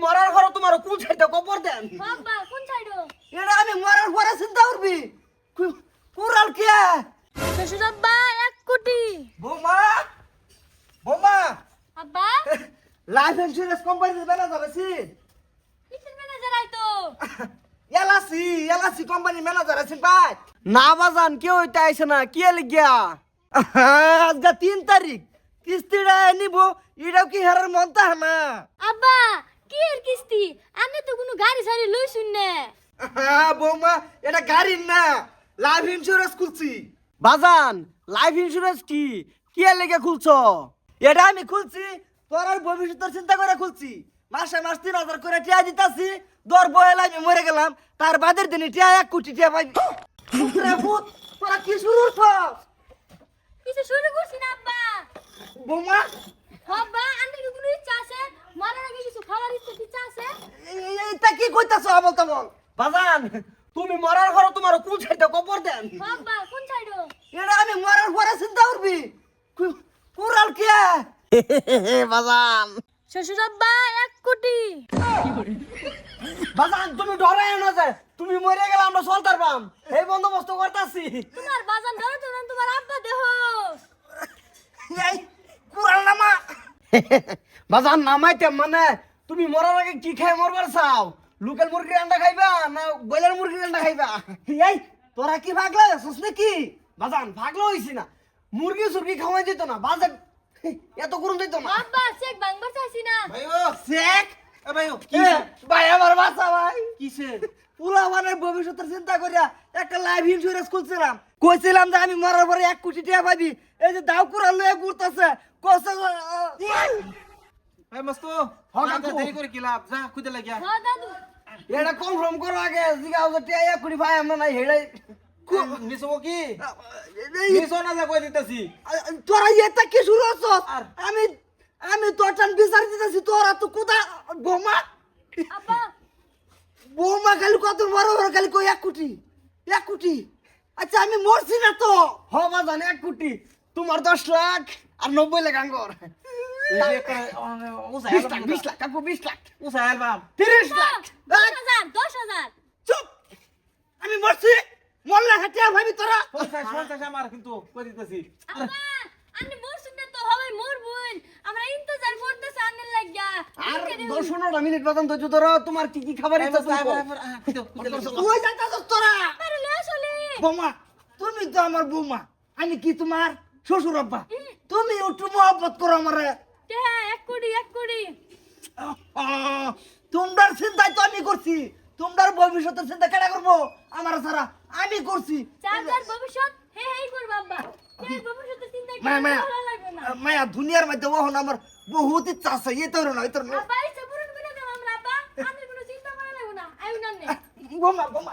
মরার ঘরে তোমার কোন সাইডে কবর দেন বাবা কোন সাইডো এটা আমি মরার ঘরে চিন্তা করবি কুরাল কে শ্বশুর আব্বা 1 কোটি বোমা বোমা আব্বা লাইফ ইন্স্যুরেন্স কোম্পানিতে ম্যানেজার আছি কিসের ম্যানেজার আইতো এলআইসি কোম্পানি ম্যানেজার আছেন ভাই না বাজান কেউ হইতে আইছে না কি লিখিয়া আজকে 3 তারিখ কিস্তিটা নিব এটাও কি হেরার মনতা না আব্বা কি এর কিস্তি আমি তো কোনো গাড়ি সারি লই শুননে বৌমা এটা গাড়ি না লাইফ ইন্স্যুরেন্স খুলছি বাজান লাইফ ইন্স্যুরেন্স কি কি লেগে খুলছো এটা আমি খুলছি তোর আর ভবিষ্যতের চিন্তা করে খুলছি মাসে মাস 3000 করে টিয়া দিতাছি দর বয়লা আমি মরে গেলাম তার বাদের দিনে টিয়া 1 কোটি টিয়া পাই পুত্রে পুত তোরা কি শুরু করছস কিছু শুরু করছি না আব্বা বৌমা আব্বা আমি কি কোনো ইচ্ছা আছে মরার আগে কিছু খাওয়ার ইচ্ছা আছে এইটা কি কইতাছ আমল তামল বাজান তুমি মরার ঘরে তোমার কোন সাইডে কবর দেন আব্বা কোন সাইডো এটা আমি মরার ঘরে চিন্তা করবি কুরাল কে বাজান শ্বশুর আব্বা 1 কোটি বাজান তুমি ডরায় না যে তুমি মরে গেলে আমরা চলতার পাম এই বন্দোবস্ত করতাছি তোমার বাজান ধরে তো তোমার আব্বা দেহ এই কুরাল নামা বাজান নামাইতে মানে তুমি মরার আগে কি খাই মরবার চাও লোকাল মুরগির আন্ডা খাইবা না ব্রয়লার মুরগির আন্ডা খাইবা এই তোরা কি ভাগলা আছিস নাকি বাজান ভাগলো হইছি না মুরগি সুরগি খাওয়াই দিত না বাজান এত গরম দিত না আব্বা চেক ভাঙবার চাইছি না ভাইও শেখ ভাইও কি ভাই আমার বাসা ভাই কিসে পুরা মানে ভবিষ্যতের চিন্তা করিয়া একটা লাইফ ইন্স্যুরেন্স খুলছিলাম কইছিলাম যে আমি মরার পরে 1 কোটি টাকা পাবি এই যে দাও কুড়া লয়ে ঘুরতাছে কসে এই মস্ত হ্যাঁ, না কাকু। দেরি করে কি লাভ যা খুদে লাগিয়া হ্যাঁ দাদু এটা কনফার্ম করো আগে জিগাও যে টাকা 1 কোটি ভাই আমরা নাই হেড়াই মিসো কি মিসো না যা কই দিতেছি তোরা এটা কি শুরু হচ্ছস আর- আমি আমি তোর টান বিচার দিতেছি তোরা তো কোথা বোমা আব্বা বৌমা খালি কত বড় বড় খালি কই 1 কোটি 1 কোটি আচ্ছা আমি মরছি না তো হবা জান 1 কোটি তোমার 10 লাখ আর 90 লাখ আঙ্গর এই যে একটা 20 লাখ 20 লাখ কাকু 20 লাখ উসা অ্যালবাম 30 লাখ 10,000 চুপ আমি মরছি মরলে হাতিয়া ভাবি তোরা 50 আমার কিন্তু কই দিতেছি আব্বা আমি মোর শুনতে তো হবে মোর বোন আমরা ইন্তজার করতেছি আন্নের লাগিয়া আর 10 মিনিট বাদাম তো তোরা তোমার কি কি খাবার ইচ্ছা তুই ওই যাইতাছস তোরা আরে লে চলে বৌমা তুমি তো আমার বৌমা আমি কি তোমার শ্বশুর আব্বা তুমি একটু মহব্বত করো আমারে তে 1 কোটি তোমরার চিন্তাই তো আমি করছি তোমরার ভবিষ্যতের চিন্তা কেন করবো আমার ছাড়া আমি করছি চার ভবিষ্যৎ হে হেই করব আব্বা হে ভবিষ্যতে চিন্তা মায়া করে মায়া ভালো লাগবে না মায়া দুনিয়ার মধ্যে ওহন আমার বহুত ইচ্ছা আছে এই তোর না এই তোর না আব্বা ইচ্ছা পূরণ করে দাও আমরা আব্বা আমি কোনো চিন্তা করা লাগবে না আইও না বোমা বোমা